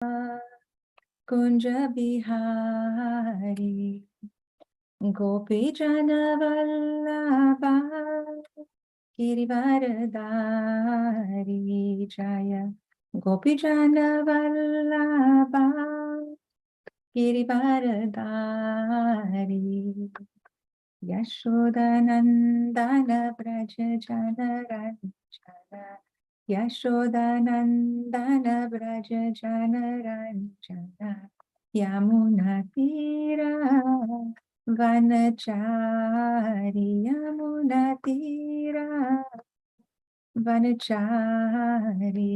Kunja Bihari Gopi Jana Vallabha Girivaradari Jaya Gopi Jana Vallabha Girivaradari Yashodanandana Braja Jana Ranjana Yashodanandana Braja Jana Ranjana Yamuna Tira Vanachari Yamuna Tira Vanachari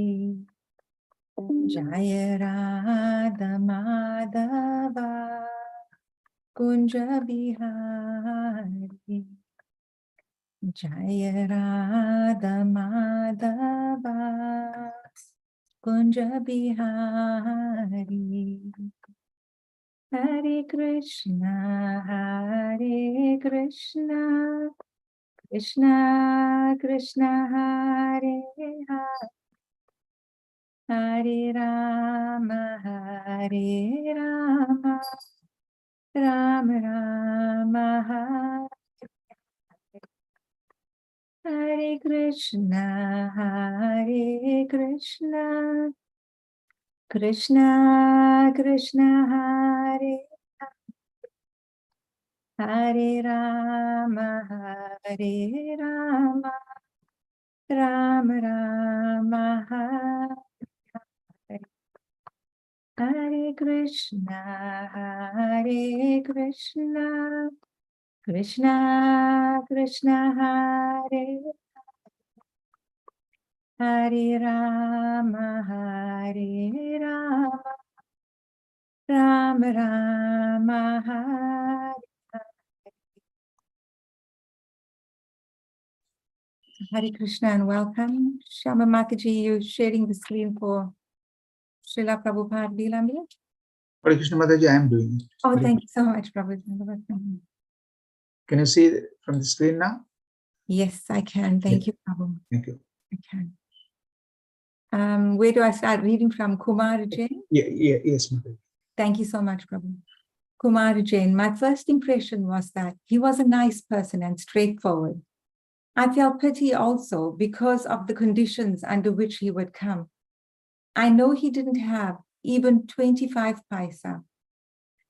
Jaya Radha Madhava Kunja Bihari Jaya Radha Madhava Kunja Bihari Hare Krishna Krishna Krishna Hare Hare Hare Rama Rama Rama Hare Krishna Krishna Krishna Hare Hare Rama Rama Rama Hare Hare Krishna Krishna Krishna Hare Hare Rama Rama Rama Hare Hare Krishna and welcome. Shama Mataji, you sharing the screen for Srila Prabhupada Leela. Hare Krishna Mataji, I am doing it. Oh, thank you so much, Prabhupada. Can you see from the screen now? Yes, I can. Thank you, Prabhu. Thank you. I can. Where do I start reading from? Kumar Jain? Yes, Mataji. Thank you so much, Prabhu. Kumar Jain, my first impression was that he was a nice person and straightforward. I felt pity also because of the conditions under which he would come. I know he didn't have even 25 paisa.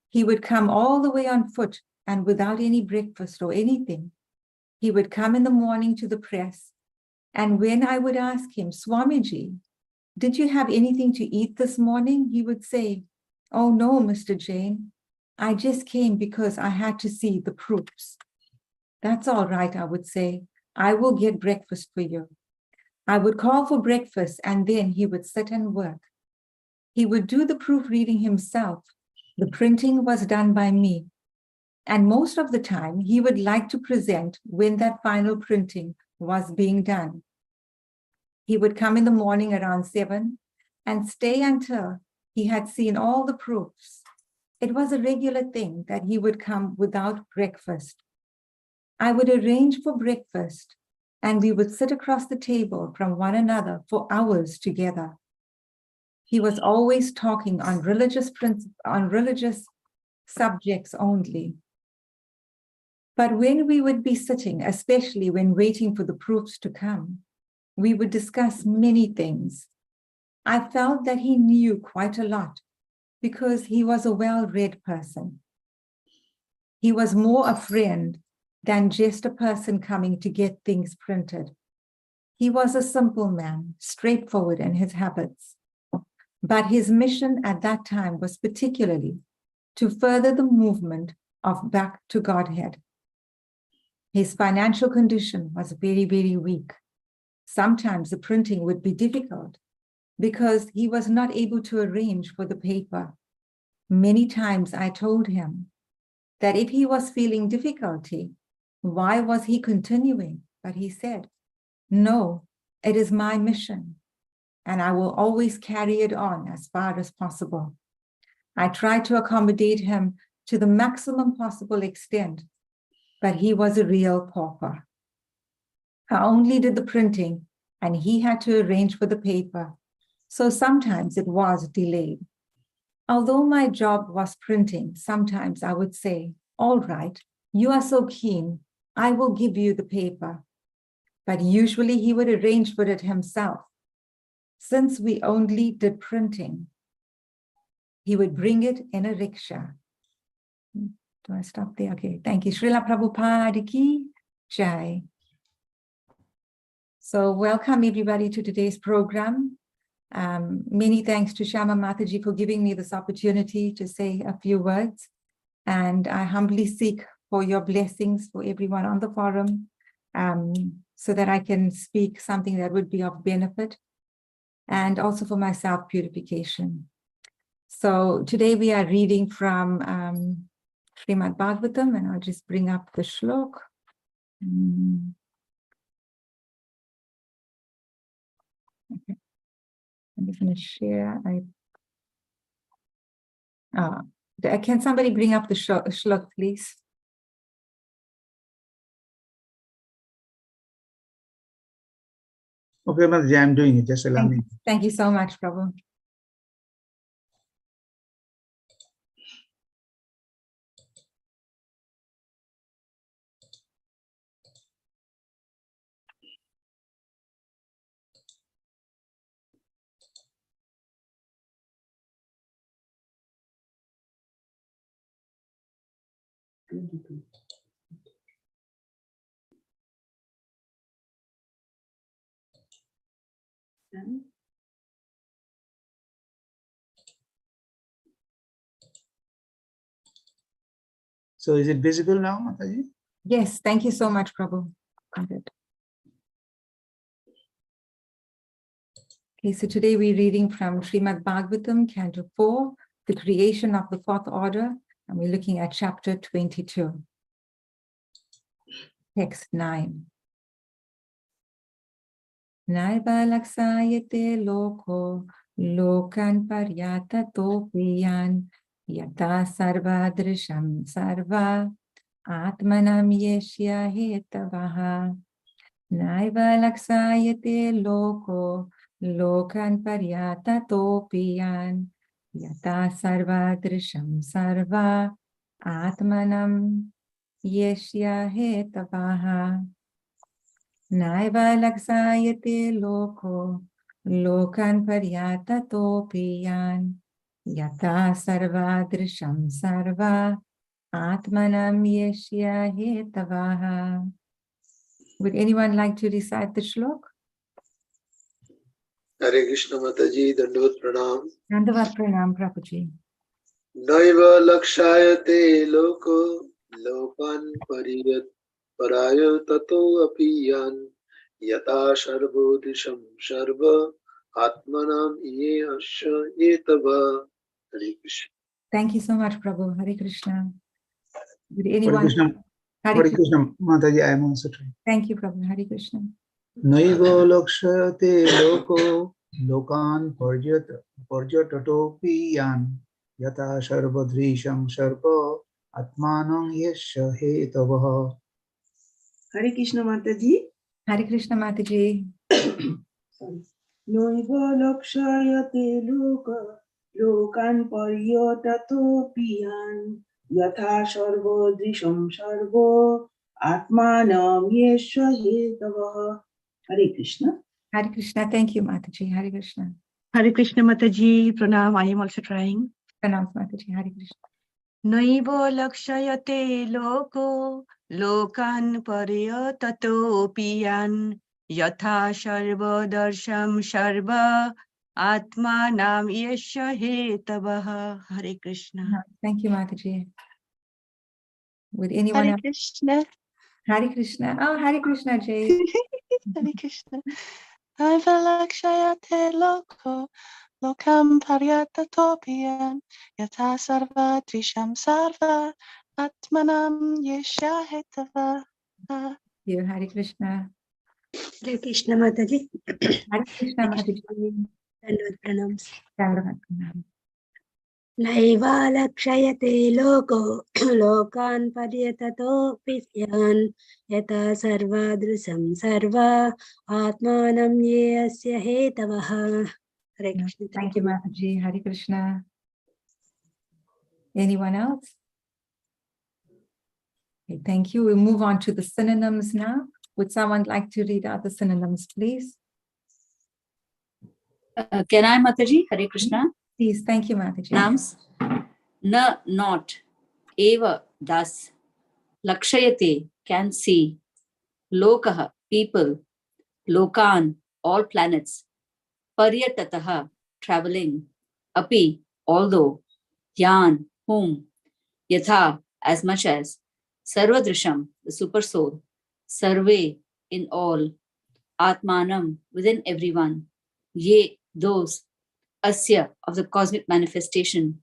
He would come all the way on foot and without any breakfast or anything. He would come in the morning to the press, and when I would ask him, Swamiji, did you have anything to eat this morning? He would say, oh no, Mr. Jain, I just came because I had to see the proofs. That's all right, I would say. I will get breakfast for you. I would call for breakfast and then he would sit and work. He would do the proofreading himself. The printing was done by me. And most of the time he would like to present when that final printing was being done. He would come in the morning around 7 and stay until he had seen all the proofs. It was a regular thing that he would come without breakfast. I would arrange for breakfast and we would sit across the table from one another for hours together. He was always talking on religious subjects only. But when we would be sitting, especially when waiting for the proofs to come, we would discuss many things. I felt that he knew quite a lot because he was a well-read person. He was more a friend than just a person coming to get things printed. He was a simple man, straightforward in his habits. But his mission at that time was particularly to further the movement of back to Godhead. His financial condition was very, very weak. Sometimes the printing would be difficult because he was not able to arrange for the paper. Many times I told him that if he was feeling difficulty, why was he continuing? But he said, no, it is my mission, and I will always carry it on as far as possible. I tried to accommodate him to the maximum possible extent, but he was a real pauper. I only did the printing, and he had to arrange for the paper, so sometimes it was delayed. Although my job was printing, sometimes I would say, all right, you are so keen, I will give you the paper. But usually he would arrange for it himself. Since we only did printing, he would bring it in a rickshaw. Do I stop there? Okay, thank you. Srila Prabhupada ki jai. So welcome everybody to today's program. Many thanks to Shama Mataji for giving me this opportunity to say a few words. And I humbly seek for your blessings for everyone on the forum, so that I can speak something that would be of benefit, and also for my self-purification. So today we are reading from Srimad Bhagavatam, and I'll just bring up the shlok. Okay. I'm just going to share. Can somebody bring up the shlok, please? Okay, Mataji, I'm doing it. Just allow me. Thank you so much, Prabhu. So is it visible now, Mataji? Yes, thank you so much, Prabhu. Got it. Okay, so today we're reading from Srimad Bhagavatam, Canto 4, the creation of the fourth order, and we're looking at chapter 22. Text 9. Naiva laksayate loko lokan paryata topiyan yata sarva drisham sarva atmanam yeshya hetavaha. Naiva laksayate loko lokan paryata topiyan yata sarva drisham sarva atmanam yeshya hetavaha. Naiva laksayate loko lokan paryata topiyan yata sarva drisham sarva atmanam yeshya hetavaha. Would anyone like to recite the shlok? Hare Krishna Mataji, Dandavat Pranam. Dandavat Pranam, Prabhuji. Naiva lakshayate loko lokan parayo tato apiyan yata sharvo disham sharva atmanam ye asya etava. Hare Krishna. Thank you so much, Prabhu. Hare Krishna. Would Hare anyone? Krishna. Hare Krishna, Mataji, I am also trying. Thank you, Prabhu. Hare Krishna. Naiva lakshayate loko lokan paryatatopiyan yata sarvadrisham sarva atmanam yasya hetavaha. Hare Krishna Mataji. Hare Krishna, Mataji. Noiva lakshayate lokan paryatatopiyan yatha sarvo drisham sarvo atmanam yesha hetavaha. Hare Krishna. Hare Krishna. Thank you, Mataji. Hare Krishna. Hare Krishna Mataji, Pranam. I am also trying. Pranam, Mataji. Hare Krishna. Naivo lakshayate loko lokan paryatatopiyan yatha sarva darsham sarva atmanam yasya hetavaha. Hare Krishna. Thank you, Mataji. Would anyone Hare else? Krishna. Hare Krishna. Oh, Hare Krishna, Jay. Hare Krishna. Naiva lakshayate loko lokam paryatatopiyan yatha sarva trisham sarva atmanam yesha hetava. You, Hare Krishna. Hare Krishna Mataji. Hare Krishna, Mataji. Dandavat Pranam. Dandavat Pranam. Naiva lakshayate loko lokan paryatatopiyan yata sarva drusam sarva atmanam yasya hetavaha. Hare Krishna. Thank you, Mataji. Hare Krishna. Anyone else? Okay, thank you. We'll move on to the synonyms now. Would someone like to read out the synonyms, please? Can I, Mataji? Hare Krishna. Please, thank you, Mataji. Nams. Na, not. Eva, thus. Lakshayate, can see. Lokaha, people. Lokan, all planets. Paryatataha, traveling. Api, although. Yan, whom. Yatha, as much as. Sarvadrisham, the super soul. Sarve, in all. Atmanam, within everyone. Ye, those. Asya, of the cosmic manifestation.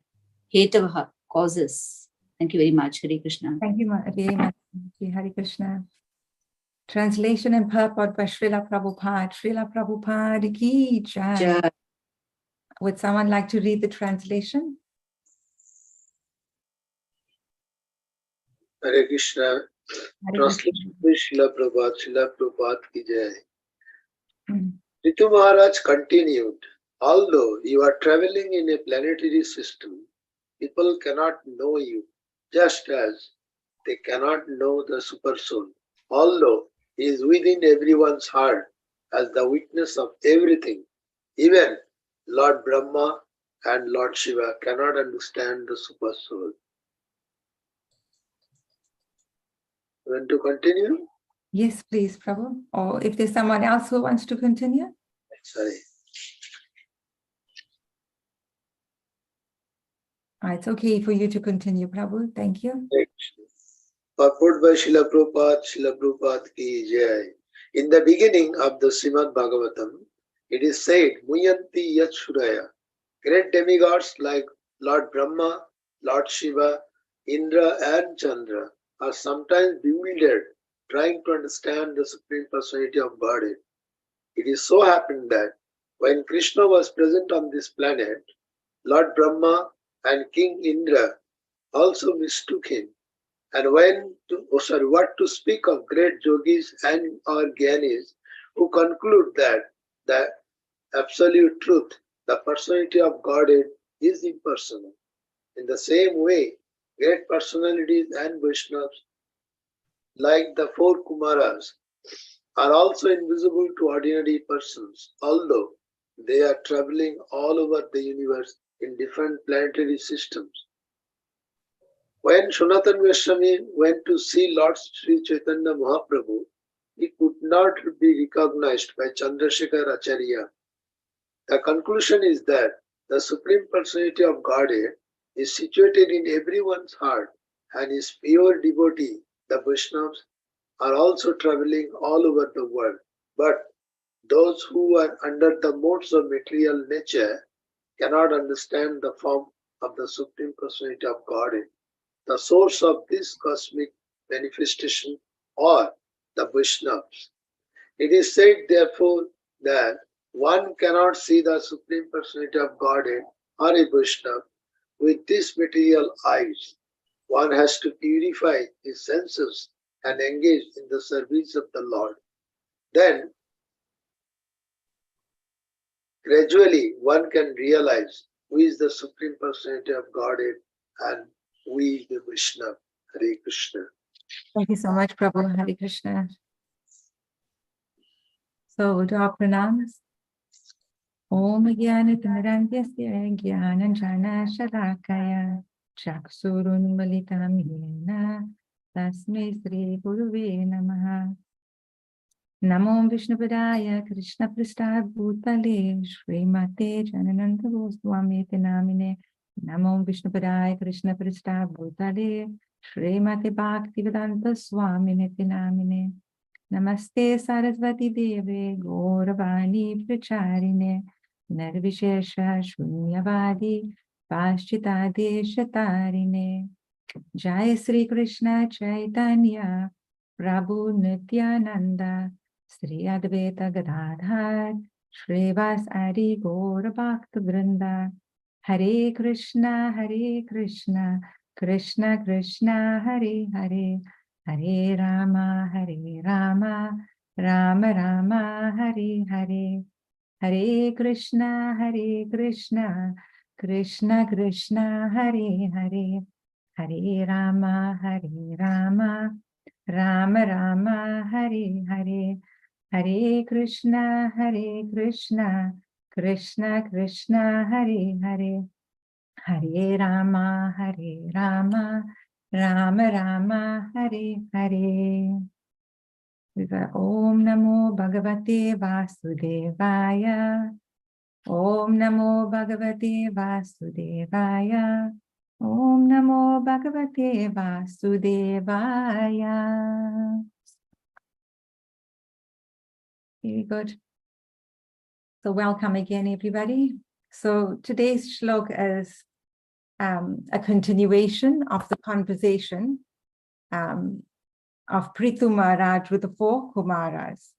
Hetavaha, causes. Thank you very much. Hare Krishna. Thank you very much. Hare Krishna. Translation and purport by Srila Prabhupada. Srila Prabhupada ki jai. Jai. Would someone like to read the translation? Hare Krishna. Hare Translation by Srila Prabhupada ki jai. Mm. Ritu Maharaj continued, although you are traveling in a planetary system, people cannot know you, just as they cannot know the super soul. Although he is within everyone's heart as the witness of everything, even Lord Brahma and Lord Shiva cannot understand the super soul. Want to continue? Yes, please, Prabhu. Or if there's someone else who wants to continue. Sorry. It's okay for you to continue, Prabhu. Thank you. Purport by Srila Prabhupada ki jai. In the beginning of the Srimad Bhagavatam, it is said, Muyanti Yat Suraya. Great demigods like Lord Brahma, Lord Shiva, Indra and Chandra are sometimes bewildered trying to understand the Supreme Personality of Godhead. It is so happened that when Krishna was present on this planet, Lord Brahma and King Indra also mistook him. And what to speak of great yogis and or gyanis who conclude that the absolute truth, the personality of Godhead, is impersonal. In the same way, great personalities and Vaishnavas, like the four Kumaras, are also invisible to ordinary persons, although they are traveling all over the universe in different planetary systems. When Sanatana Goswami went to see Lord Sri Chaitanya Mahaprabhu, he could not be recognized by Chandrasekhar Acharya. The conclusion is that the Supreme Personality of Godhead is situated in everyone's heart, and his pure devotee, the Vaishnavas, are also traveling all over the world. But those who are under the modes of material nature cannot understand the form of the Supreme Personality of Godhead, the source of this cosmic manifestation, or the Vaishnavas. It is said, therefore, that one cannot see the Supreme Personality of Godhead or a Vaishnava with these material eyes. One has to purify his senses and engage in the service of the Lord. Then, gradually, one can realize who is the Supreme Personality of Godhead and who is the Vaishnava. Hare Krishna. Thank you so much, Prabhu. Hare Krishna. So we'll do our pranams. Om Jnana-timirandhasya Jnana-njana Shalakaya Chaksurun Militam Yena Tasmai Sri Guruve Namaha. Namo Vishnupadaya Krishna Prasthad Bhutale Srimate Janananda Goswamiti Namine. Namo Vishnupadaya Krishna Prasthad Bhutale Srimate Bhaktivedanta Swaminiti Namine. Namaste Saraswati Deve Gauravani Pracharine Nirvishesha Shunyavadi Paschita Deshatarine. Jai Sri Krishna Chaitanya Prabhu Nityananda Sri Advaita Gadadhar Shrivas Adi Gaura Bhakta Vrinda. Hare Krishna Krishna Krishna Hare Hare Hare Rama Rama Rama Hare Hare. Hare Krishna Krishna Krishna Hare Hare, Hare Rama Hare Rama, Rama Rama Hare Hare, Hare Krishna Krishna Krishna Hare Hare, Hare Rama Rama, Rama Rama Hare Hare. Om Namo Bhagavate Vasudevaya. Om Namo Bhagavate Vasudevaya. Om Namo Bhagavate Vasudevaya. Very good. So welcome again, everybody. So today's shlok is a continuation of the conversation of Prithu Maharaj with the 4 Kumaras.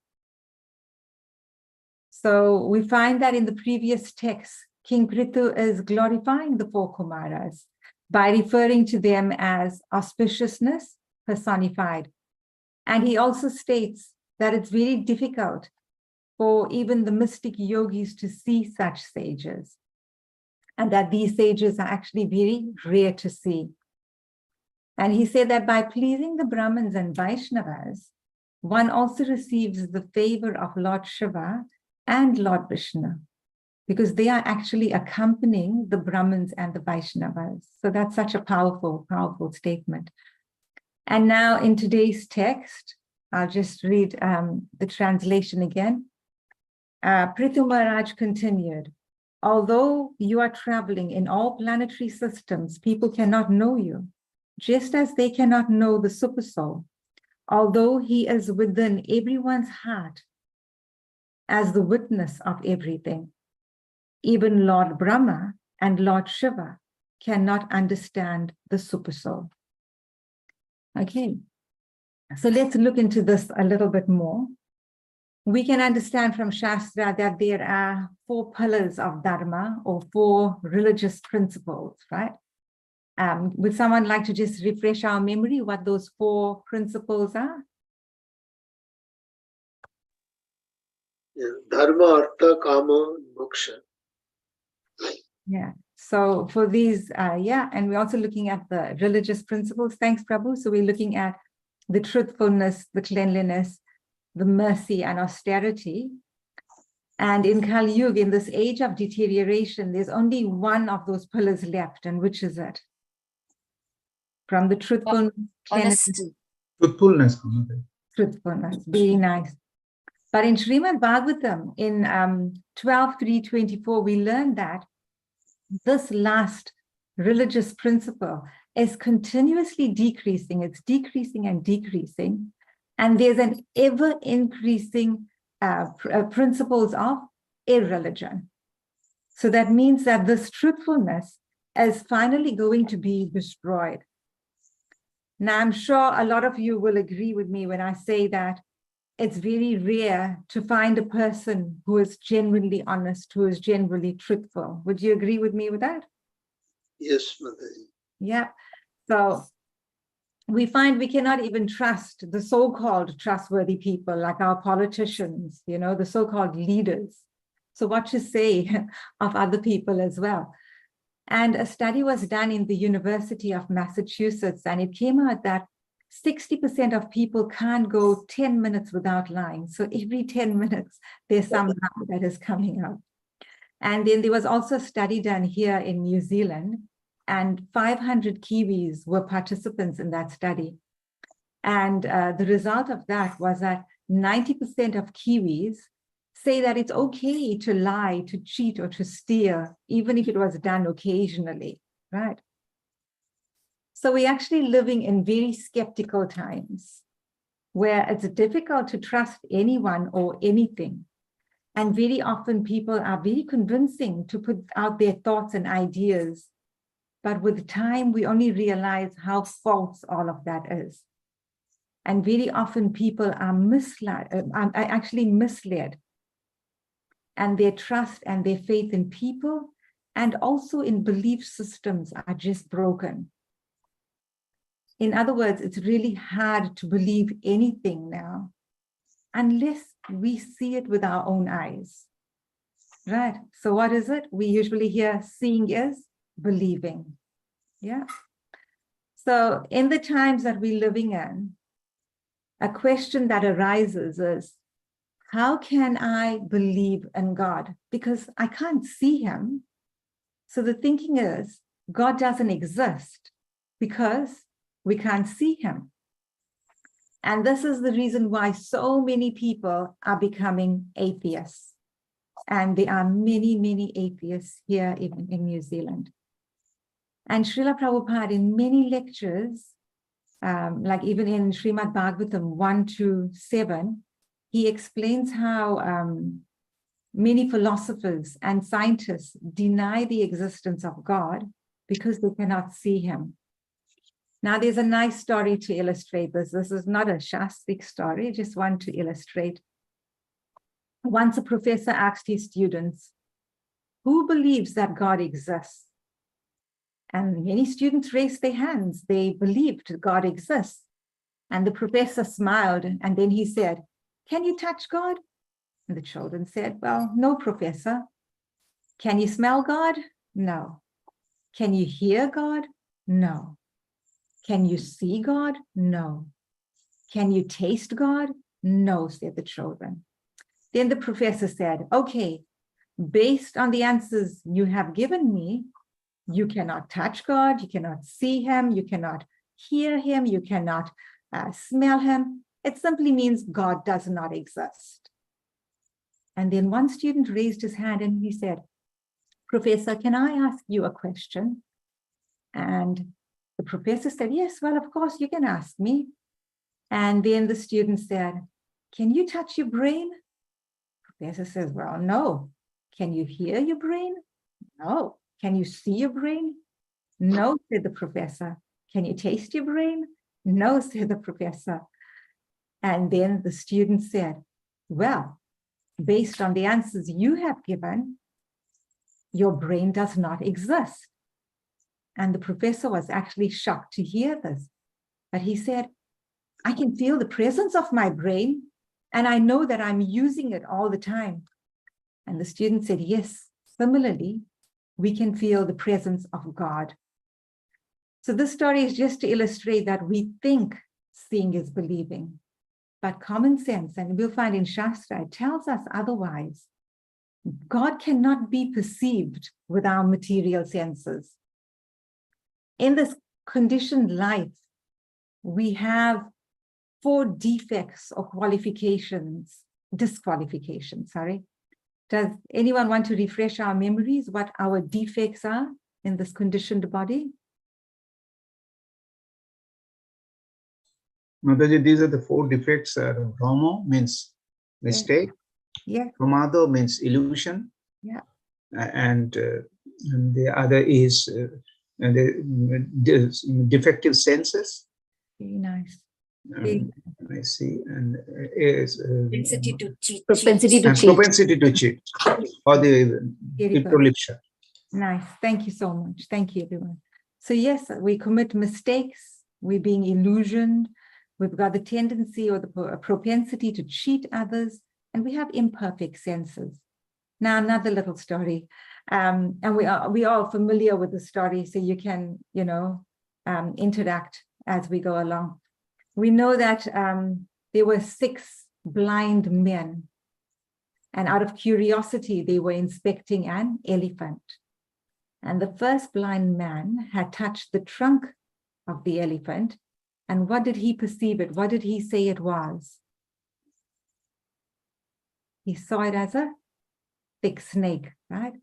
So we find that in the previous text, King Prithu is glorifying the 4 Kumaras by referring to them as auspiciousness personified. And he also states that it's very difficult for even the mystic yogis to see such sages, and that these sages are actually very rare to see. And he said that by pleasing the Brahmins and Vaishnavas, one also receives the favor of Lord Shiva and Lord Vishnu, because they are actually accompanying the Brahmins and the Vaishnavas. So that's such a powerful, powerful statement. And now in today's text, I'll just read the translation again. Prithu Maharaj continued, although you are traveling in all planetary systems, people cannot know you, just as they cannot know the Supersoul, although he is within everyone's heart as the witness of everything. Even Lord Brahma and Lord Shiva cannot understand the Supersoul. Okay, so let's look into this a little bit more. We can understand from Shastra that there are 4 pillars of Dharma, or 4 religious principles, right? Would someone like to just refresh our memory what those 4 principles are? Yeah. Dharma, Artha, Kama, Moksha. Yeah, so for these, and we're also looking at the religious principles. Thanks, Prabhu. So we're looking at the truthfulness, the cleanliness, the mercy and austerity. And in Kali Yuga, in this age of deterioration, there's only one of those pillars left. And which is it? From the truthfulness, Honesty. Truthfulness. truthfulness, very nice. But in Srimad Bhagavatam, in 12.3.24, we learned that this last religious principle is continuously decreasing. It's decreasing and decreasing. And there's an ever increasing principles of irreligion. So that means that this truthfulness is finally going to be destroyed. Now, I'm sure a lot of you will agree with me when I say that it's very rare to find a person who is genuinely honest, who is genuinely truthful. Would you agree with me with that? Yes, Mataji. Yeah. So we find we cannot even trust the so-called trustworthy people like our politicians, you know, the so-called leaders. So what to say of other people as well? And a study was done in the University of Massachusetts, and it came out that 60% of people can't go 10 minutes without lying. So every 10 minutes, there's some lie that is coming out. And then there was also a study done here in New Zealand, and 500 Kiwis were participants in that study. And the result of that was that 90% of Kiwis say that it's okay to lie, to cheat, or to steal, even if it was done occasionally, right? So we're actually living in very skeptical times where it's difficult to trust anyone or anything. And very often people are very convincing to put out their thoughts and ideas. But with time, we only realize how false all of that is. And very often people are actually misled. And their trust and their faith in people and also in belief systems are just broken. In other words, it's really hard to believe anything now unless we see it with our own eyes. Right. So what is it? We usually hear seeing is believing. Yeah. So in the times that we're living in, a question that arises is, how can I believe in God? Because I can't see him. So the thinking is, God doesn't exist because we can't see him. And this is the reason why so many people are becoming atheists. And there are many, many atheists here even in New Zealand. And Srila Prabhupada in many lectures, like even in Srimad Bhagavatam 1 to 7, he explains how many philosophers and scientists deny the existence of God because they cannot see him. Now, there's a nice story to illustrate this. This is not a Shastric story, just one to illustrate. Once a professor asked his students, who believes that God exists? And many students raised their hands. They believed God exists. And the professor smiled, and then he said, can you touch God? And the children said, well, no, professor. Can you smell God? No. Can you hear God? No. Can you see God? No. Can you taste God? No, said the children. Then the professor said, okay, based on the answers you have given me, you cannot touch God, you cannot see him, you cannot hear him, you cannot smell him. It simply means God does not exist. And then one student raised his hand and he said, Professor, can I ask you a question? And the professor said, yes, well, of course, you can ask me. And then the student said, can you touch your brain? Professor says, well, no. Can you hear your brain? No. Can you see your brain? No, said the professor. Can you taste your brain? No, said the professor. And then the student said, well, based on the answers you have given, your brain does not exist. And the professor was actually shocked to hear this. But he said, I can feel the presence of my brain, and I know that I'm using it all the time. And the student said, yes, similarly, we can feel the presence of God. So this story is just to illustrate that we think seeing is believing, but common sense, and we'll find in Shastra, it tells us otherwise. God cannot be perceived with our material senses. In this conditioned life, we have 4 defects or disqualifications. Does anyone want to refresh our memories what our defects are in this conditioned body? Mataji, these are the 4 defects. Brahma means mistake. Yeah. Pramada means illusion. Yeah. And the other is the defective senses. Very nice. I see, and is Propensity to cheat. propensity to cheat, or the prolipsha. Nice. Thank you so much. Thank you, everyone. So yes, we commit mistakes. We're being illusioned. We've got the tendency or the propensity to cheat others, and we have imperfect senses. Now, another little story, and we are familiar with the story, so you can, interact as we go along. We know that there were 6 blind men, and out of curiosity, they were inspecting an elephant. And the first blind man had touched the trunk of the elephant. And what did he perceive it? What did he say it was? He saw it as a thick snake, right?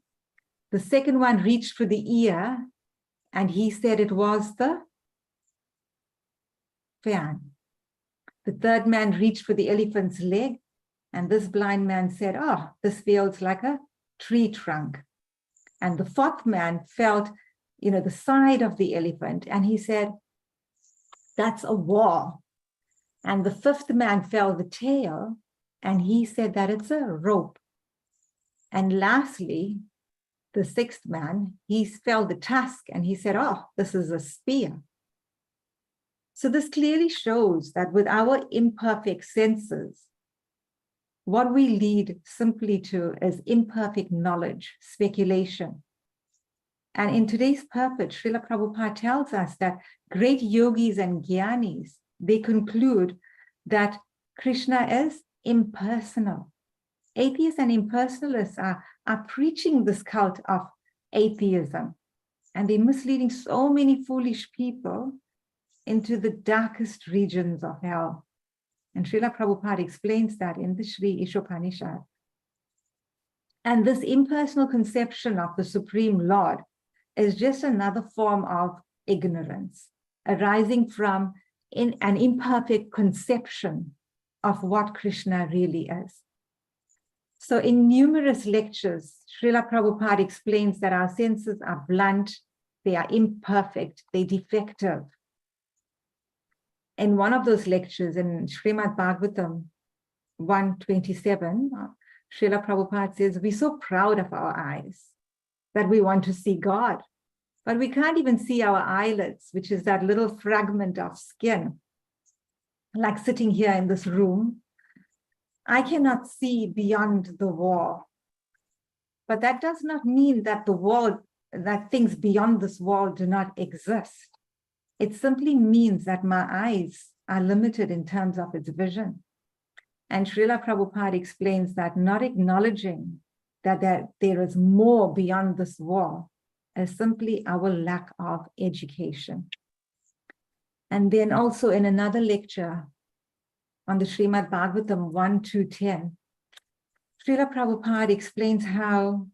The second one reached for the ear, and he said it was the fan. The third man reached for the elephant's leg, and this blind man said, oh, this feels like a tree trunk. And the fourth man felt, the side of the elephant, and he said, that's a wall. And the fifth man felt the tail, and he said that it's a rope. And lastly, the sixth man, he felt the tusk, and he said, oh, this is a spear. So this clearly shows that with our imperfect senses, what we lead simply to is imperfect knowledge, speculation. And in today's purport, Srila Prabhupada tells us that great yogis and jnanis, they conclude that Krishna is impersonal. Atheists and impersonalists are preaching this cult of atheism, and they're misleading so many foolish people into the darkest regions of hell. And Srila Prabhupada explains that in the Sri Ishopanishad. And this impersonal conception of the Supreme Lord is just another form of ignorance, arising from an imperfect conception of what Krishna really is. So in numerous lectures, Srila Prabhupada explains that our senses are blunt, they are imperfect, they're defective. In one of those lectures in Srimad Bhagavatam 127, Srila Prabhupada says, we're so proud of our eyes that we want to see God, but we can't even see our eyelids, which is that little fragment of skin, like sitting here in this room. I cannot see beyond the wall, but that does not mean that the wall, that things beyond this wall do not exist. It simply means that my eyes are limited in terms of its vision. And Srila Prabhupada explains that not acknowledging that there is more beyond this wall is simply our lack of education. And then also in another lecture on the Srimad Bhagavatam 1-10, Srila Prabhupada explains how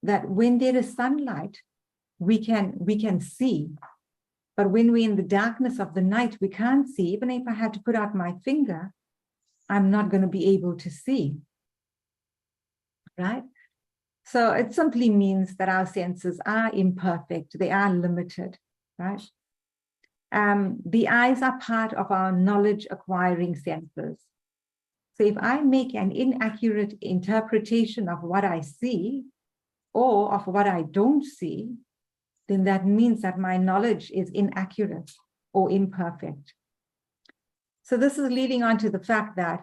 that when there is sunlight, we can see. But when we're in the darkness of the night, we can't see. Even if I had to put out my finger, I'm not going to be able to see, right? So it simply means that our senses are imperfect. They are limited, right? The eyes are part of our knowledge acquiring senses. So if I make an inaccurate interpretation of what I see or of what I don't see, then that means that my knowledge is inaccurate or imperfect. So this is leading on to the fact that,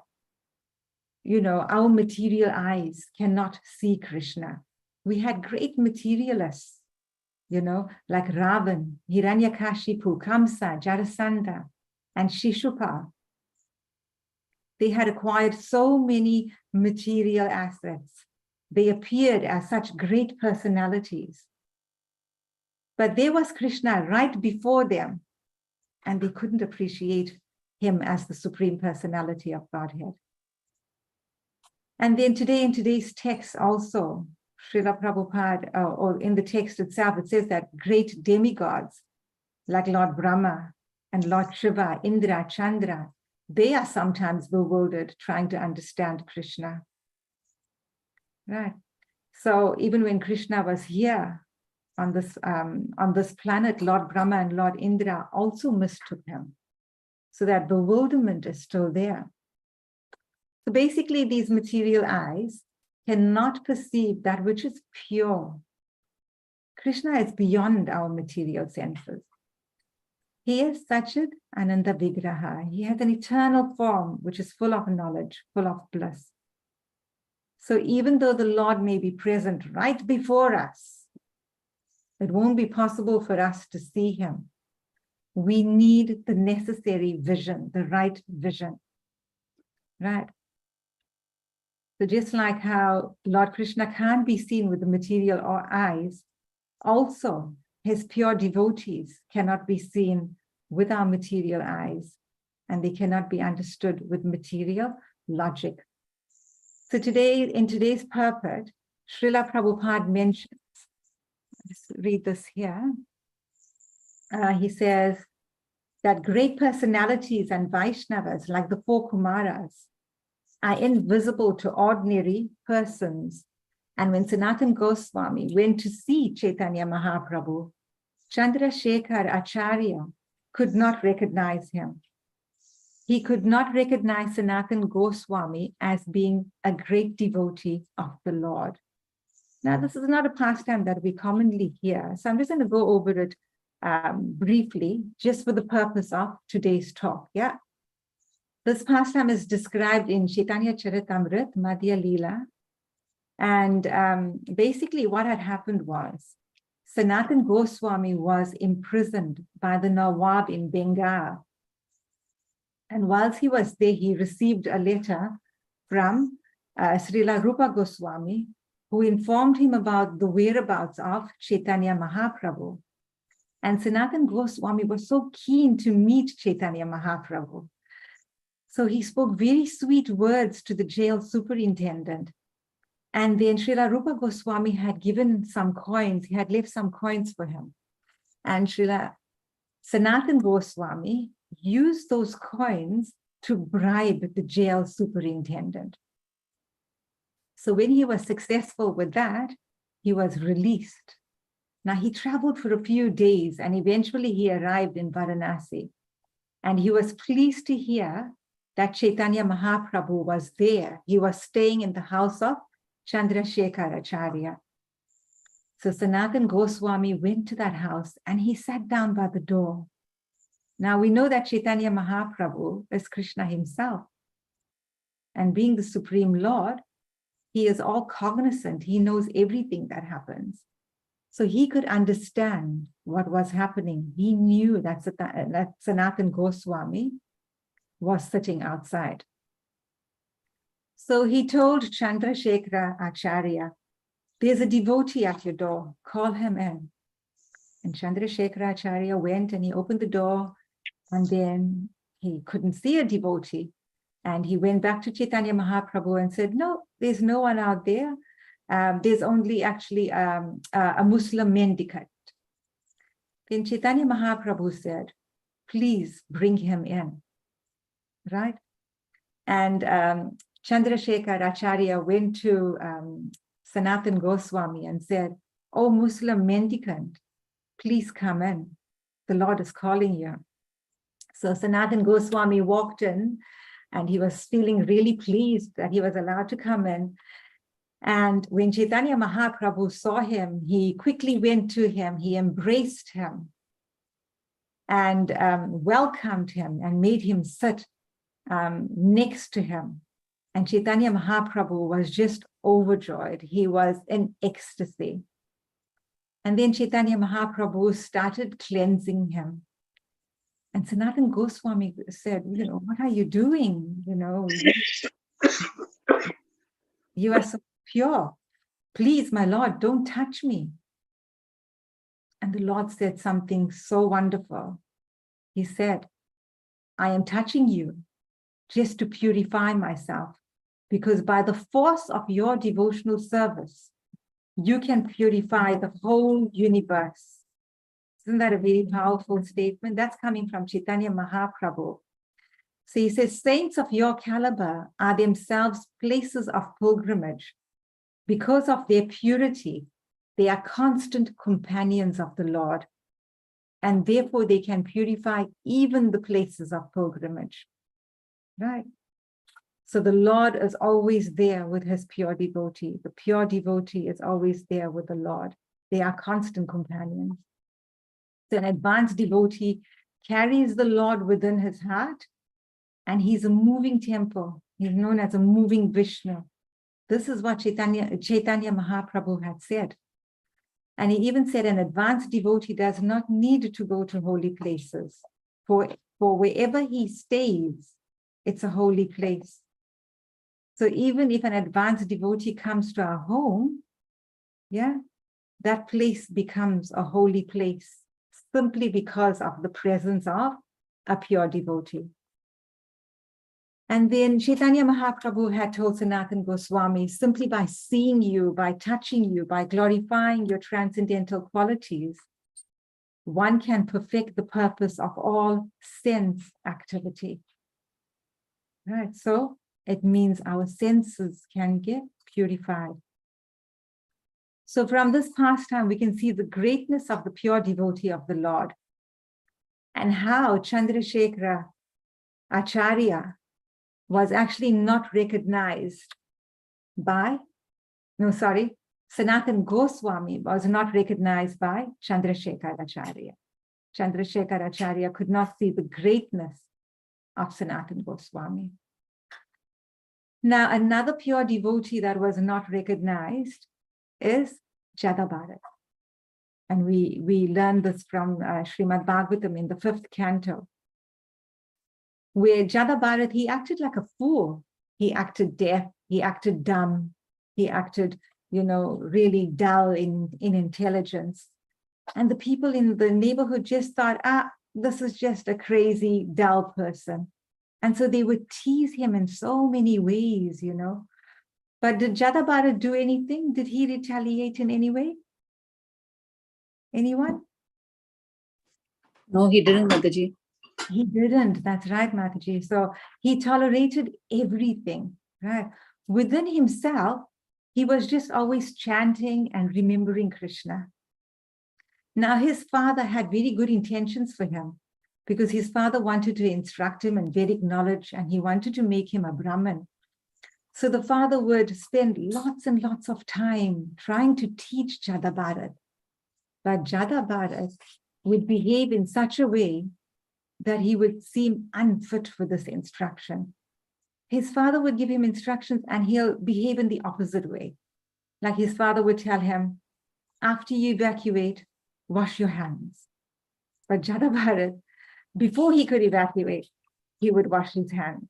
you know, our material eyes cannot see Krishna. We had great materialists, you know, like Ravan, Hiranyakashipu, Kamsa, Jarasandha, and Shishupal. They had acquired so many material assets. They appeared as such great personalities. But there was Krishna right before them, and they couldn't appreciate him as the Supreme Personality of Godhead. And then today, in today's text also, Srila Prabhupada, or in the text itself, it says that great demigods like Lord Brahma and Lord Shiva, Indra, Chandra, they are sometimes bewildered trying to understand Krishna. Right. So even when Krishna was here on this planet, Lord Brahma and Lord Indra also mistook him. So that bewilderment is still there. So basically, these material eyes cannot perceive that which is pure. Krishna is beyond our material senses. He is Satchid Ananda Vigraha. He has an eternal form which is full of knowledge, full of bliss. So even though the Lord may be present right before us, it won't be possible for us to see him. We need the necessary vision, the right vision, right? So just like how Lord Krishna can't be seen with the material eyes, also his pure devotees cannot be seen with our material eyes, and they cannot be understood with material logic. So today, in today's purport, Srila Prabhupada mentions, let's read this here. He says that great personalities and Vaishnavas, like the four Kumaras, are invisible to ordinary persons. And when Sanatana Goswami went to see Chaitanya Mahaprabhu, Chandrasekhar Acharya could not recognize him. He could not recognize Sanatana Goswami as being a great devotee of the Lord. Now, this is not a pastime that we commonly hear, so I'm just going to go over it briefly, just for the purpose of today's talk, yeah? This pastime is described in Chaitanya Charitamrita, Madhya Leela. And basically what had happened was Sanatan Goswami was imprisoned by the Nawab in Bengal. And whilst he was there, he received a letter from Srila Rupa Goswami, who informed him about the whereabouts of Chaitanya Mahaprabhu. And Sanatan Goswami was so keen to meet Chaitanya Mahaprabhu. So he spoke very sweet words to the jail superintendent. And then Srila Rupa Goswami had given some coins, he had left some coins for him. And Srila Sanatan Goswami used those coins to bribe the jail superintendent. So when he was successful with that, he was released. Now he traveled for a few days and eventually he arrived in Varanasi. And he was pleased to hear that Chaitanya Mahaprabhu was there. He was staying in the house of Chandrasekhar Acharya. So Sanatan Goswami went to that house and he sat down by the door. Now we know that Chaitanya Mahaprabhu is Krishna himself. And being the Supreme Lord, he is all cognizant. He knows everything that happens. So he could understand what was happening. He knew that Sanatan Goswami was sitting outside. So he told Chandrasekhara Acharya, there's a devotee at your door, call him in. And Chandrasekhara Acharya went and he opened the door and then he couldn't see a devotee. And he went back to Chaitanya Mahaprabhu and said, no, there's no one out there. There's only actually a Muslim mendicant. Then Chaitanya Mahaprabhu said, please bring him in, right? And Chandrasekhar Acharya went to Sanatan Goswami and said, oh, Muslim mendicant, please come in. The Lord is calling you. So Sanatan Goswami walked in and he was feeling really pleased that he was allowed to come in. And when Chaitanya Mahaprabhu saw him, he quickly went to him, he embraced him and welcomed him and made him sit next to him. And Chaitanya Mahaprabhu was just overjoyed. He was in ecstasy. And then Chaitanya Mahaprabhu started cleansing him. And Sanatan Goswami said, what are you doing? You are so pure. Please, my Lord, don't touch me. And the Lord said something so wonderful. He said, I am touching you just to purify myself, because by the force of your devotional service, you can purify the whole universe. Isn't that a very powerful statement? That's coming from Chaitanya Mahaprabhu. So he says, saints of your caliber are themselves places of pilgrimage. Because of their purity, they are constant companions of the Lord. And therefore they can purify even the places of pilgrimage. Right? So the Lord is always there with his pure devotee. The pure devotee is always there with the Lord. They are constant companions. So an advanced devotee carries the Lord within his heart, and he's a moving temple. He's known as a moving Vishnu. This is what Chaitanya Mahaprabhu had said. And he even said an advanced devotee does not need to go to holy places. For wherever he stays, it's a holy place. So even if an advanced devotee comes to our home, that place becomes a holy place, simply because of the presence of a pure devotee. And then Chaitanya Mahaprabhu had told Sanatan Goswami, simply by seeing you, by touching you, by glorifying your transcendental qualities, one can perfect the purpose of all sense activity. Right, so it means our senses can get purified. So from this pastime, we can see the greatness of the pure devotee of the Lord and how Chandrasekhara Acharya was actually not recognized by, Sanatan Goswami was not recognized by Chandrasekhara Acharya. Chandrasekhara Acharya could not see the greatness of Sanatana Goswami. Now, another pure devotee that was not recognized is Jada Bharat. And we learn this from Srimad Bhagavatam in the 5th canto, where Jada Bharat, he acted like a fool. He acted deaf, he acted dumb, he acted, really dull in intelligence. And the people in the neighborhood just thought, this is just a crazy, dull person. And so they would tease him in so many ways, But did Jada Bharat do anything? Did he retaliate in any way? Anyone? No, he didn't, Mataji. He didn't. That's right, Mataji. So he tolerated everything, right? Within himself, he was just always chanting and remembering Krishna. Now, his father had very good intentions for him because his father wanted to instruct him in Vedic knowledge and he wanted to make him a Brahmin. So the father would spend lots and lots of time trying to teach Jada Bharat. But Jada Bharat would behave in such a way that he would seem unfit for this instruction. His father would give him instructions and he'll behave in the opposite way. Like his father would tell him, after you evacuate, wash your hands. But Jada Bharat, before he could evacuate, he would wash his hands.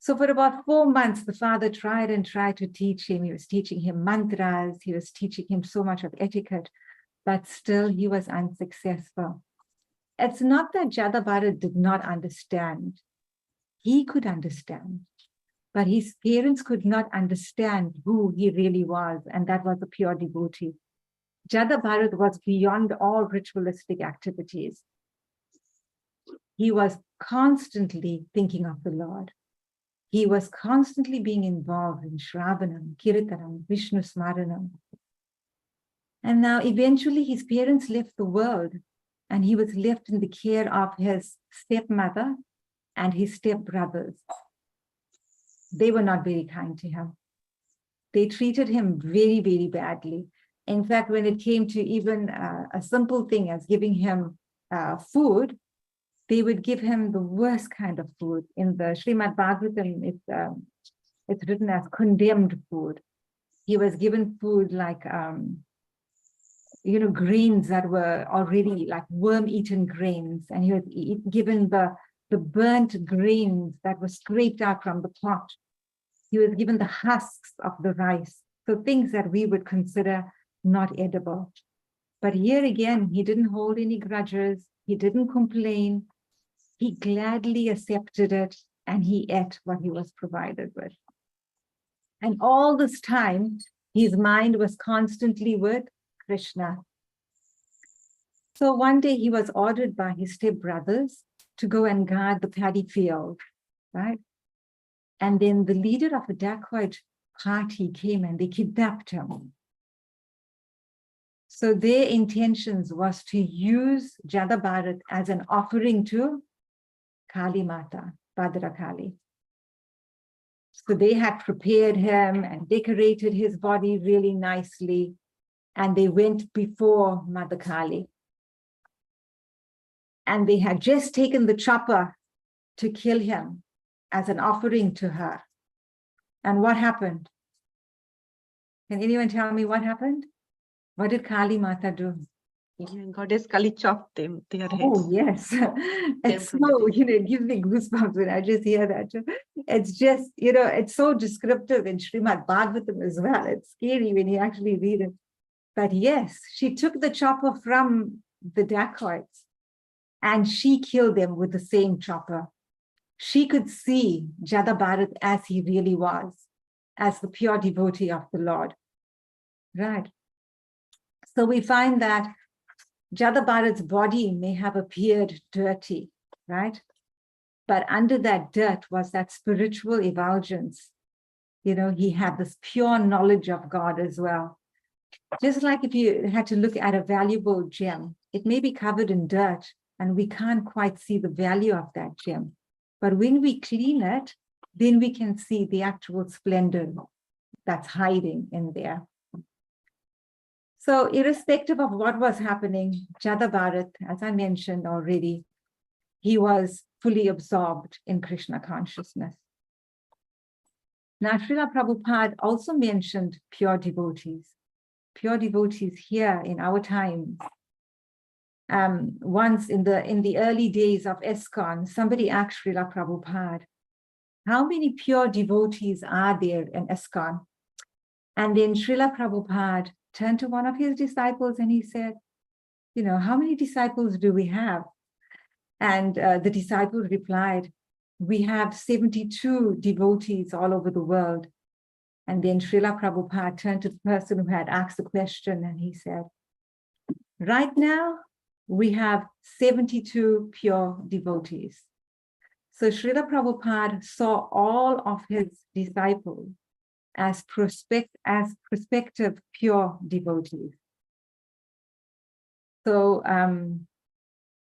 So for about 4 months, the father tried and tried to teach him. He was teaching him mantras. He was teaching him so much of etiquette, but still he was unsuccessful. It's not that Jada Bharat did not understand. He could understand, but his parents could not understand who he really was, and that was a pure devotee. Jada Bharat was beyond all ritualistic activities. He was constantly thinking of the Lord. He was constantly being involved in Shravanam, Kirtanam, Vishnu Smaranam. And now eventually his parents left the world and he was left in the care of his stepmother and his stepbrothers. They were not very kind to him. They treated him very, very badly. In fact, when it came to even a simple thing as giving him food, they would give him the worst kind of food. In the Srimad Bhagavatam, it's written as condemned food. He was given food like, grains that were already like worm-eaten grains. And he was given the burnt grains that were scraped out from the pot. He was given the husks of the rice. So things that we would consider not edible. But here again, he didn't hold any grudges. He didn't complain. He gladly accepted it and he ate what he was provided with. And all this time, his mind was constantly with Krishna. So one day he was ordered by his stepbrothers to go and guard the paddy field, right? And then the leader of a dacoit party came and they kidnapped him. So their intentions was to use Jada Bharat as an offering to Kali Mata, Bhadra Kali. So they had prepared him and decorated his body really nicely. And they went before Mother Kali. And they had just taken the chopper to kill him as an offering to her. And what happened? Can anyone tell me what happened? What did Kali Mata do? Goddess Kali chopped them, their heads. Oh, yes. It's so, it gives me goosebumps when I just hear that. It's just, it's so descriptive in Srimad Bhagavatam as well. It's scary when you actually read it. But yes, she took the chopper from the dacoits and she killed them with the same chopper. She could see Jada Bharat as he really was, as the pure devotee of the Lord. Right. So we find that Jada Bharat's body may have appeared dirty, right? But under that dirt was that spiritual effulgence. He had this pure knowledge of God as well. Just like if you had to look at a valuable gem, it may be covered in dirt and we can't quite see the value of that gem. But when we clean it, then we can see the actual splendor that's hiding in there. So irrespective of what was happening, Jada Bharat, as I mentioned already, he was fully absorbed in Krishna consciousness. Now, Srila Prabhupada also mentioned pure devotees. Pure devotees here in our times. Once in the early days of ISKCON, somebody asked Srila Prabhupada, how many pure devotees are there in ISKCON? And then Srila Prabhupada turned to one of his disciples and he said, how many disciples do we have? And the disciple replied, we have 72 devotees all over the world. And then Srila Prabhupada turned to the person who had asked the question and he said, right now, we have 72 pure devotees. So Srila Prabhupada saw all of his disciples as prospective pure devotees. So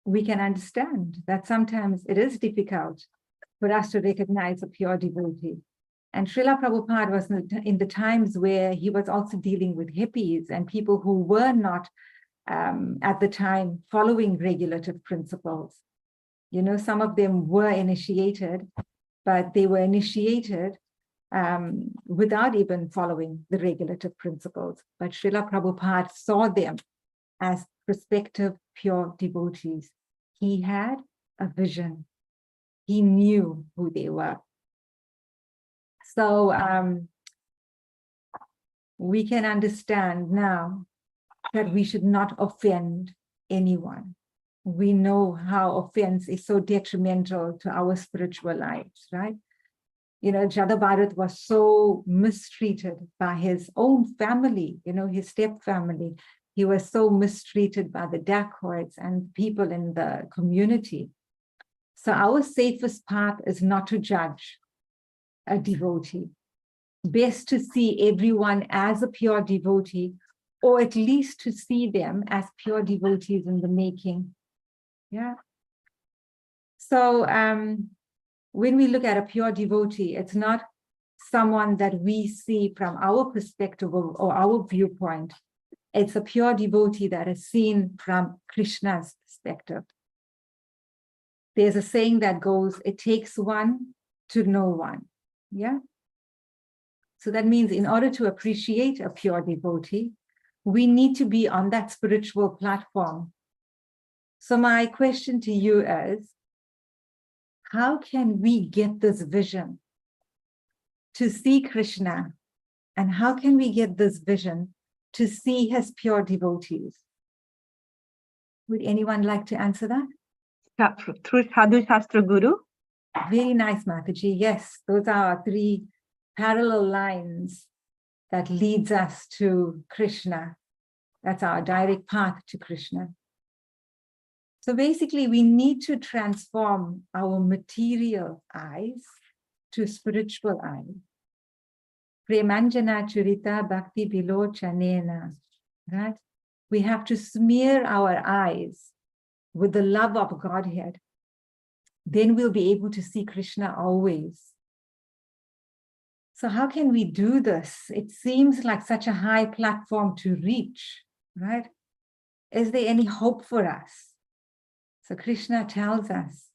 we can understand that sometimes it is difficult for us to recognize a pure devotee. And Srila Prabhupada was in the times where he was also dealing with hippies and people who were not at the time following regulative principles. Some of them were initiated, but they were initiated without even following the regulative principles. But Srila Prabhupada saw them as prospective pure devotees. He had a vision. He knew who they were. So we can understand now that we should not offend anyone. We know how offense is so detrimental to our spiritual lives, right? Jada Bharat was so mistreated by his own family, his step family. He was so mistreated by the dacoits and people in the community. So our safest path is not to judge a devotee. Best to see everyone as a pure devotee, or at least to see them as pure devotees in the making. Yeah. So when we look at a pure devotee, it's not someone that we see from our perspective or our viewpoint. It's a pure devotee that is seen from Krishna's perspective. There's a saying that goes, it takes one to know one. Yeah. So that means in order to appreciate a pure devotee, we need to be on that spiritual platform. So my question to you is, how can we get this vision to see Krishna? And how can we get this vision to see his pure devotees? Would anyone like to answer that? Through Sadhu Shastra Guru. Very nice, Mataji. Yes, those are 3 parallel lines that leads us to Krishna. That's our direct path to Krishna. So basically, we need to transform our material eyes to spiritual eyes. Premanjana churita bhakti bilochanena. Right? We have to smear our eyes with the love of Godhead. Then we'll be able to see Krishna always. So how can we do this? It seems like such a high platform to reach, right? Is there any hope for us? So Krishna tells us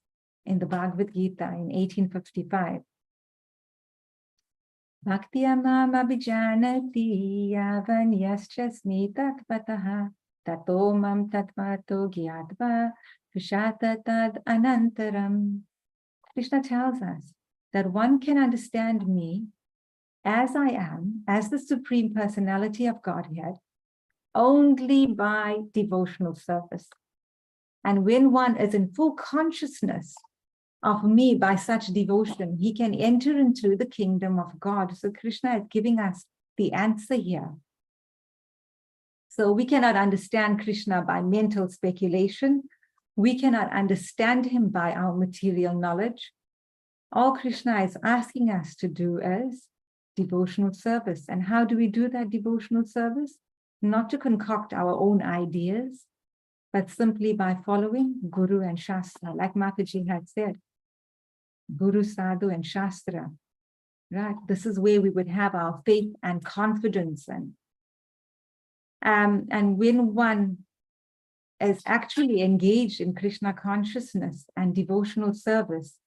in the Bhagavad Gita in 1855, Bhakti amam abhijanati yavan yaschasmi tatpataha tato mam tatvato gyatva pushata tad anantaram. Krishna tells us that one can understand me as I am, as the Supreme Personality of Godhead, only by devotional service. And when one is in full consciousness of me by such devotion, he can enter into the kingdom of God. So Krishna is giving us the answer here. So we cannot understand Krishna by mental speculation. We cannot understand him by our material knowledge. All Krishna is asking us to do is devotional service. And how do we do that devotional service? Not to concoct our own ideas, but simply by following Guru and Shastra, like Mataji had said, Guru, Sadhu, and Shastra, right? This is where we would have our faith and confidence in. And when one is actually engaged in Krishna consciousness and devotional service,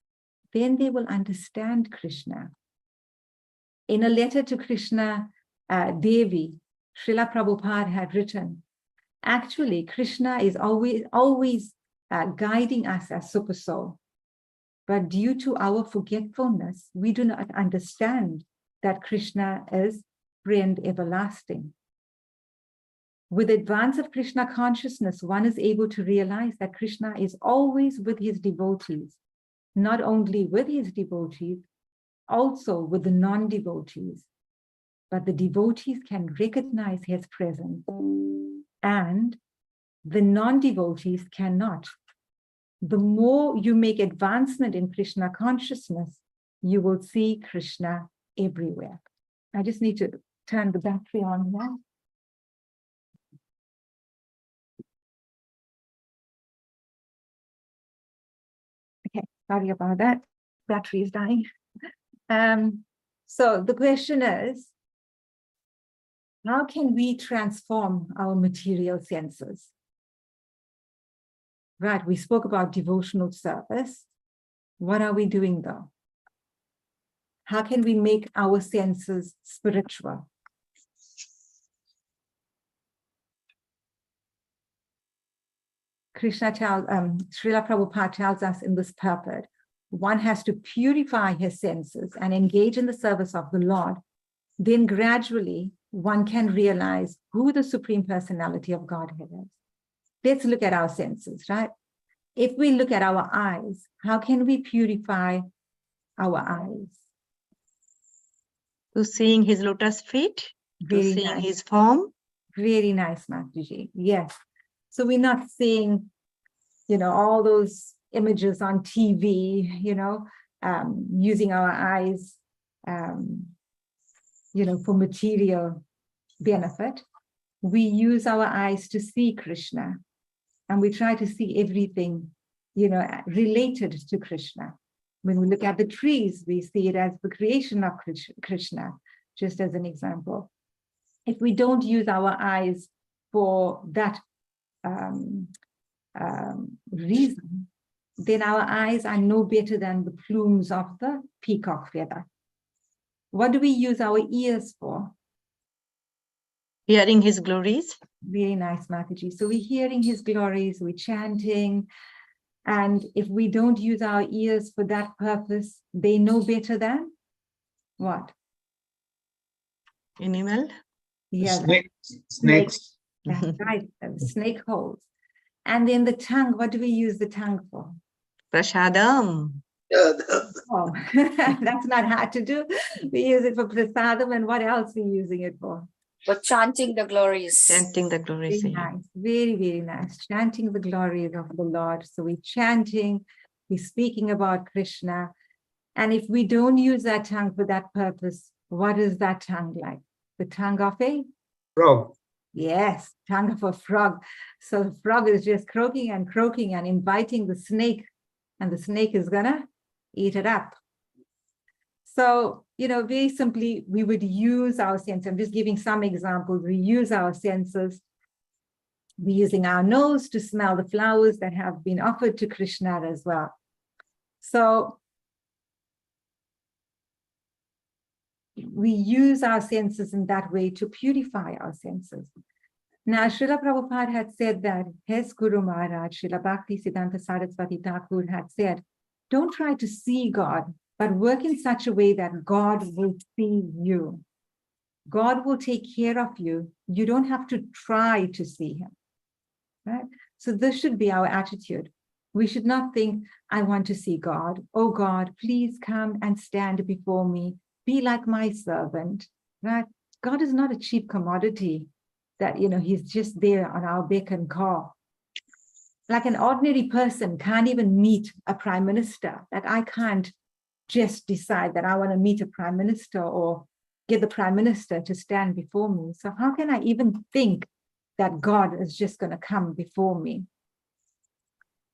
then they will understand Krishna. In a letter to Krishna Devi, Srila Prabhupada had written, actually, Krishna is always guiding us as super soul. But due to our forgetfulness, we do not understand that Krishna is friend everlasting. With the advance of Krishna consciousness, one is able to realize that Krishna is always with his devotees, not only with his devotees, also with the non-devotees. But the devotees can recognize his presence, and the non-devotees cannot. The more you make advancement in Krishna consciousness, you will see Krishna everywhere. I just need to turn the battery on now. Okay, sorry about that. Battery is dying. So the question is, how can we transform our material senses? Right, we spoke about devotional service. What are we doing though? How can we make our senses spiritual? Srila Prabhupada tells us in this purport, one has to purify his senses and engage in the service of the Lord. Then gradually one can realize who the Supreme Personality of Godhead is. Let's look at our senses, right? If we look at our eyes, how can we purify our eyes? To seeing his lotus feet, to Very seeing nice. his form. Very nice, Mataji. Yes. So we're not seeing, all those images on TV, using our eyes, for material benefit. We use our eyes to see Krishna, and we try to see everything, related to Krishna. When we look at the trees, we see it as the creation of Krishna, just as an example. If we don't use our eyes for that reason, then our eyes are no better than the plumes of the peacock feather. What do we use our ears for? Hearing his glories. Very nice, Mataji. So we're hearing his glories, we're chanting. And if we don't use our ears for that purpose, they know better than what? Animal. Yeah, Snakes. that's right, snake holes. And then the tongue, what do we use the tongue for? Prasadam. Oh, that's not hard to do. We use it for prasadam, and what else are we using it for? For chanting the glories. Chanting the glories. Very nice, very, very nice. Chanting the glories of the Lord. So we're chanting, we're speaking about Krishna. And if we don't use that tongue for that purpose, what is that tongue like? The tongue of a Frog. Yes, tongue of a frog. So the frog is just croaking and inviting the snake, and the snake is gonna eat it up. So, very simply, we would use our senses. I'm just giving some examples. We use our senses. We're using our nose to smell the flowers that have been offered to Krishna as well. So we use our senses in that way to purify our senses. Now, Srila Prabhupada had said that his Guru Maharaj, Srila Bhakti Siddhanta Saraswati Thakur, had said, don't try to see God, but work in such a way that God will see you. God will take care of you. You don't have to try to see him, right? So this should be our attitude. We should not think, I want to see God. Oh God, please come and stand before me. Be like my servant, right? God is not a cheap commodity that, he's just there on our beck and call. Like an ordinary person can't even meet a prime minister, that I can't just decide that I want to meet a prime minister or get the prime minister to stand before me. So how can I even think that God is just going to come before me?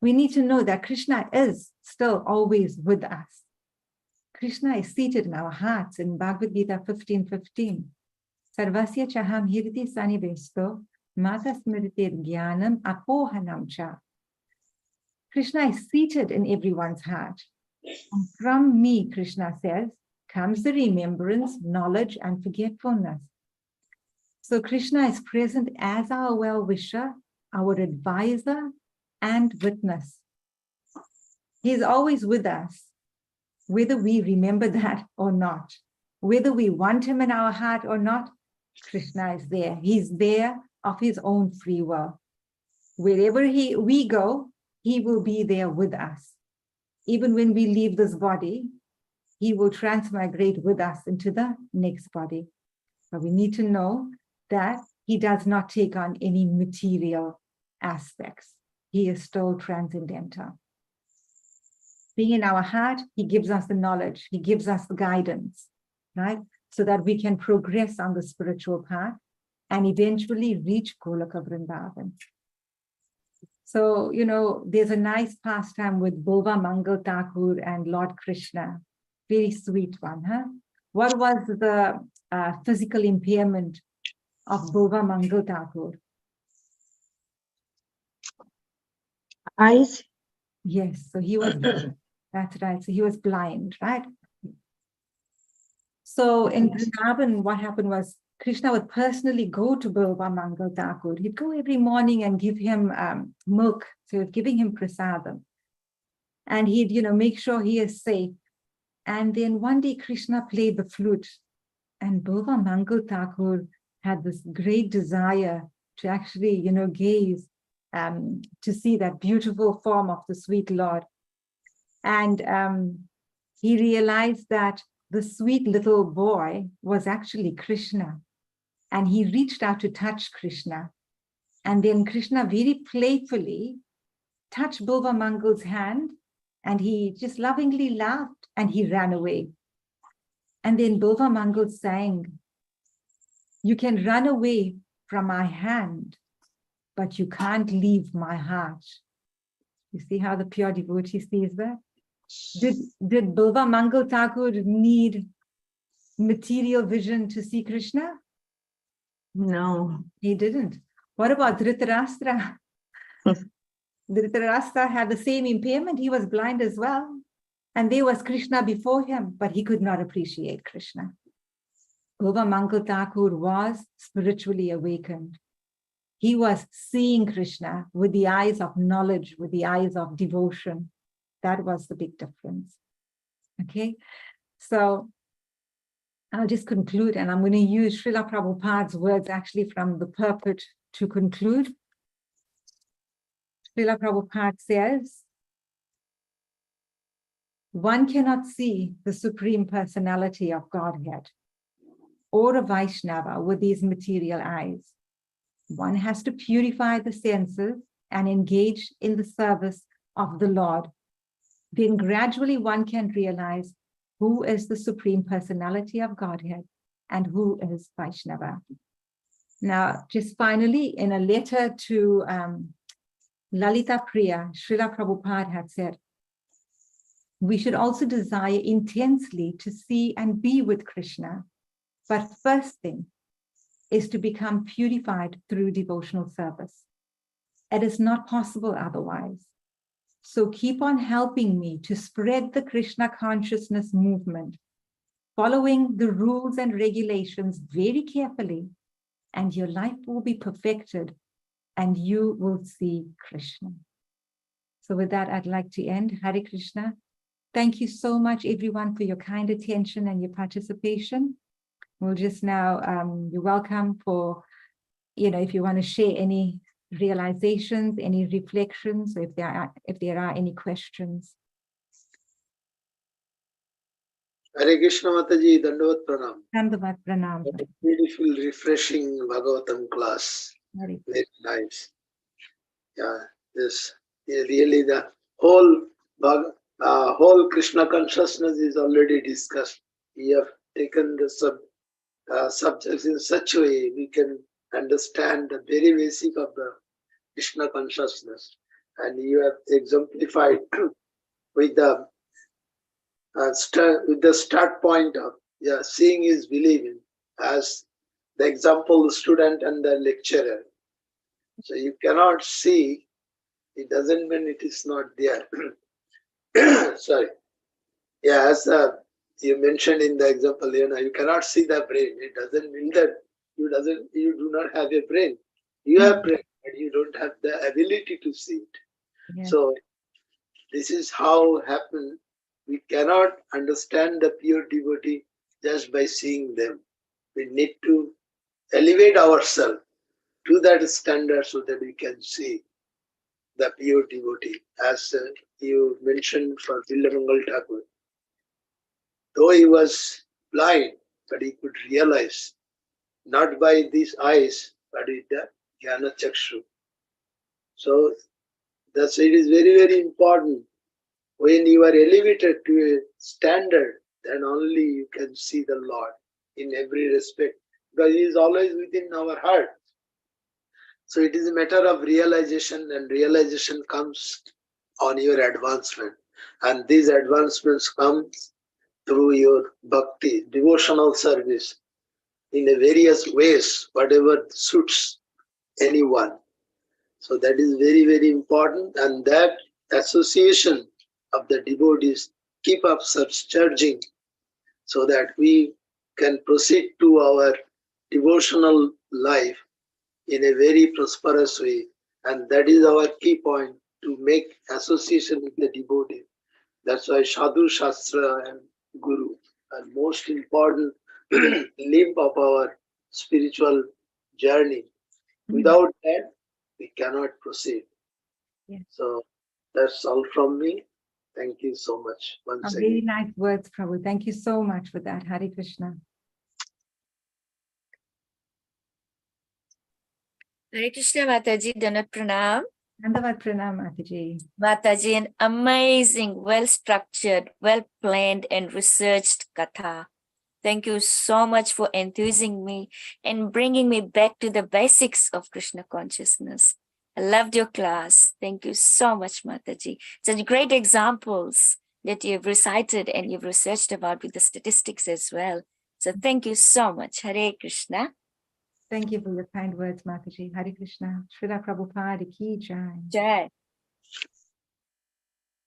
We need to know that Krishna is still always with us. Krishna is seated in our hearts in Bhagavad Gita 15:15. Sarvasya chaham hirdi sanivesto Mata smritir jnanam apohanam cha. Krishna is seated in everyone's heart. And from me, Krishna says, comes the remembrance, knowledge, and forgetfulness. So Krishna is present as our well-wisher, our advisor, and witness. He is always with us, whether we remember that or not. Whether we want him in our heart or not, Krishna is there. He's there of his own free will. Wherever we go, he will be there with us. Even when we leave this body, he will transmigrate with us into the next body. But we need to know that he does not take on any material aspects. He is still transcendental. Being in our heart, he gives us the knowledge, he gives us the guidance, right? So that we can progress on the spiritual path and eventually reach Golaka Vrindavan. So, there's a nice pastime with Bova Mangal Thakur and Lord Krishna. Very sweet one, huh? What was the physical impairment of Bova Mangal Thakur? Eyes. Yes, so he was, that's right, so he was blind, right? So in Vrindavan, what happened was Krishna would personally go to Bova Mangal Thakur. He'd go every morning and give him milk, so giving him prasadam. And he'd, make sure he is safe. And then one day Krishna played the flute, and Bova Mangal Thakur had this great desire to actually, gaze to see that beautiful form of the sweet Lord. And he realized that the sweet little boy was actually Krishna. And he reached out to touch Krishna. And then Krishna very playfully touched Bova Mangal's hand, and he just lovingly laughed and he ran away. And then Bova Mangal sang, "You can run away from my hand, but you can't leave my heart." You see how the pure devotee sees that? Did Bova Mangal Thakur need material vision to see Krishna? No. He didn't. What about Dhritarashtra? Dhritarashtra had the same impairment. He was blind as well. And there was Krishna before him, but he could not appreciate Krishna. Bova Mangal Thakur was spiritually awakened. He was seeing Krishna with the eyes of knowledge, with the eyes of devotion. That was the big difference. Okay, so I'll just conclude, and I'm going to use Srila Prabhupada's words actually from the purport to conclude. Srila Prabhupada says, one cannot see the Supreme Personality of Godhead or a Vaishnava with these material eyes. One has to purify the senses and engage in the service of the Lord. Then gradually one can realize who is the Supreme Personality of Godhead and who is Vaishnava. Now, just finally, in a letter to Lalita Priya, Srila Prabhupada had said, we should also desire intensely to see and be with Krishna. But first thing is to become purified through devotional service. It is not possible otherwise. So keep on helping me to spread the Krishna consciousness movement, following the rules and regulations very carefully, and your life will be perfected and you will see Krishna. So with that, I'd like to end. Hare Krishna. Thank you so much, everyone, for your kind attention and your participation. We'll just now, you're welcome for, if you want to share any realizations, any reflections, or if there are any questions. Hare Krishna Mataji, Dandavat Pranam. Dandavat Pranam. Beautiful, refreshing Bhagavatam class. Very nice. Yeah, this really the whole Krishna consciousness is already discussed. We have taken the subjects in such a way we can understand the very basic of the Krishna consciousness, and you have exemplified with the start point of seeing is believing as the example student and the lecturer. So you cannot see, it doesn't mean it is not there. Sorry. Yeah, as you mentioned in the example, you cannot see the brain. It doesn't mean that you do not have a brain. You have brain, but you don't have the ability to see it. Yes. So this is how happened. We cannot understand the pure devotee just by seeing them. We need to elevate ourselves to that standard so that we can see the pure devotee. As you mentioned for Villamangal Thakur, though he was blind, but he could realize, not by these eyes, but with the Jnana Chakshu. So that's it is very, very important. When you are elevated to a standard, then only you can see the Lord in every respect, because He is always within our heart. So it is a matter of realization, and realization comes on your advancement. And these advancements come through your bhakti, devotional service, in a various ways, whatever suits anyone. So that is very, very important, and that association of the devotees keep up surcharging so that we can proceed to our devotional life in a very prosperous way. And that is our key point, to make association with the devotee. That's why Sadhu, Shastra and Guru are most important limb of our spiritual journey. Without that, we cannot proceed. Yes. So that's all from me. Thank you so much once Very again. nice words, Prabhu. Thank you so much for that. Hare Krishna. Hare Krishna Mataji, Danat Pranam. Dandavad Pranam, Mataji. Mataji, an amazing, well-structured, well-planned and researched katha. Thank you so much for enthusing me and bringing me back to the basics of Krishna consciousness. I loved your class. Thank you so much, Mataji. Such great examples that you've recited and you've researched about with the statistics as well. So thank you so much. Hare Krishna. Thank you for your kind words, Mataji. Hare Krishna. Srila Prabhupada ki jai. Jai.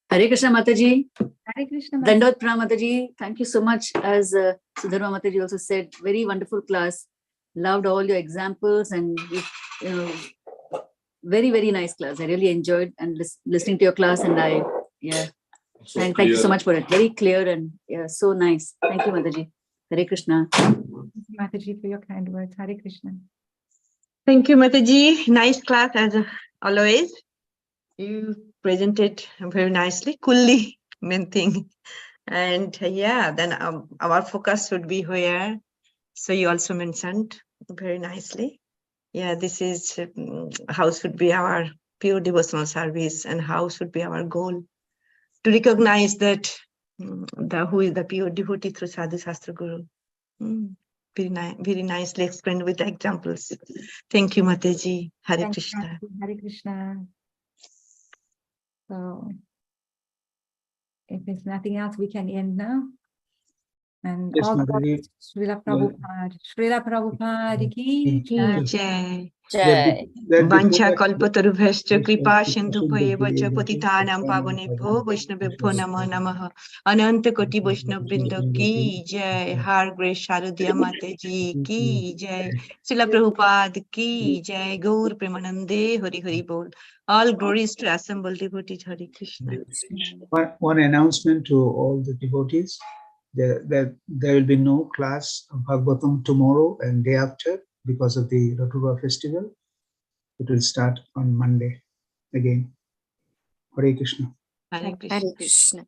Hare Krishna Mataji. Hare Krishna. Mataji. Dandot Pranam Mataji. Thank you so much. As Sudharma Mataji also said, very wonderful class. Loved all your examples and very, very nice class. I really enjoyed and listening to your class, and thank you so much for it. Very clear and so nice. Thank you, Mataji. Hare Krishna. Thank you, Mataji, for your kind words. Hare Krishna. Thank you, Mataji. Nice class as always. You presented very nicely, coolly, main thing. And then our focus would be where. So you also mentioned very nicely. Yeah, this is how should be our pure devotional service, and how should be our goal to recognize that who is the pure devotee through Sadhu Shastra Guru. Very nicely explained with examples. Thank you, Mataji. Hare Krishna. Hare Krishna. So, if there's nothing else, we can end now. And Yes, all Mataji. Srila Prabhupada. Srila Prabhupada ki jai. Jai. Jai. Vancha kalpatarubhascha kripa sindhubhayeva patitanam pavanebhyo vaishnavebhyo namo namaha. Ananta koti vaishnav brinda ki jai. Har Grace Saradiya Mataji ki jai. Srila Prabhupada ki jai. Gaur Premanande Hari Hari Bol. All glories to assembled devotees. Hare Krishna. One announcement to all the devotees, that there will be no class of Bhagavatam tomorrow and day after because of the Ratura festival. It will start on Monday again. Hare Krishna. Hare Hare Krishna. Krishna.